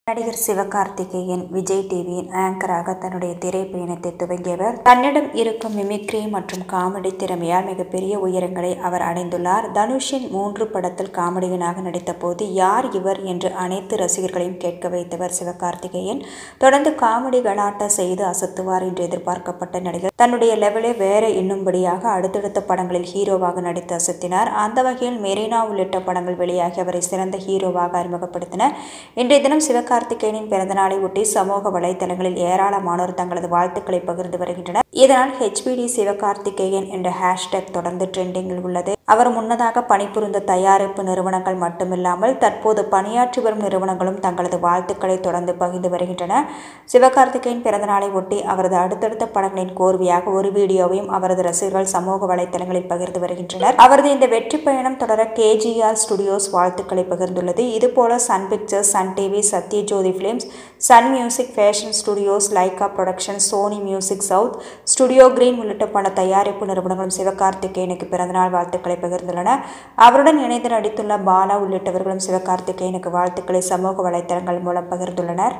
நடிகர் சிவகார்த்திகேயன் விஜய் டிவியின் ஆங்கராக தன்னுடைய திரைப்பயணத்தை துவங்கியவர். தன்னிடம் இருக்கும் மிமிக்ரி மற்றும் காமெடி திறமையால் மிகப்பெரிய உயரங்களை அவர் அடைந்துள்ளார். தனுஷின் 3 படத்தில் காமெடியனாக நடித்த போது யார் இவர் என்று அனைத்து ரசிகர்களையும் கேட்க வைத்தவர் சிவகார்த்திகேயன். தொடர்ந்து காமெடி கலாட்டா செய்து அசத்துவார் என்று எதிர்பார்க்கப்பட்ட நடிகர் தன்னுடைய லெவலை வேற இன்னும்படியாக அடுத்தடுத்த படங்களில் ஹீரோவாக நடித்து அசத்தினார். அந்த வகையில் மெரினா உள்ளிட்ட படங்கள் வெளியாகி அவரை சிறந்த ஹீரோவாக அறிமுகப்படுத்தினர். இன்றைய தினம் சிவகார்த்திகேயனின் பிறந்தநாளை ஒட்டி சமூக வலைதளங்களில் ஏராளமானோர் தங்களது வாழ்த்துக்களை பகிர்ந்து வருகின்றனர். இதனால் HBD சிவகார்த்திகேயன் என்ற ஹேஷ்டேக் தொடர்ந்து ட்ரெண்டிங்கில் உள்ளது. அவர் முன்னதாக பணிபுரிந்த தயாரிப்பு நிறுவனங்கள் மட்டுமில்லாமல் தற்போது பணியாற்றி வரும் நிறுவனங்களும் தங்களது வாழ்த்துக்களை தொடர்ந்து பகிர்ந்து வருகின்றன. சிவகார்த்திகேயன் பிறந்தநாளை ஒட்டி அவரது அடுத்தடுத்த படங்களின் கோர்வையாக ஒரு வீடியோவையும் அவரது ரசிகர்கள் சமூக வலைதளங்களில் பகிர்ந்து வருகின்றனர். அவரது இந்த வெற்றி பயணம் தொடர KGR ஸ்டுடியோஸ் வாழ்த்துக்களை பகிர்ந்துள்ளது. இதுபோல Sun Pictures, Sun TV, Sathyajothi Films, Sun Music, Fashion Studios, Lyca Production, Sony Music South, Studio Green உள்ளிட்ட பல தயாரிப்பு நிறுவனங்களும் சிவகார்த்திகேயனுக்கு பிறந்தநாள் வாழ்த்துக்களை பகிர்ந்துள்ளன. அவருடன் இணைந்து நடித்துள்ள பாலா உள்ளிட்டவர்களும் சிவகார்த்திகேயனுக்கு வாழ்த்துக்களை சமூக வலைதளங்கள் மூலம் பகிர்ந்துள்ளனர்.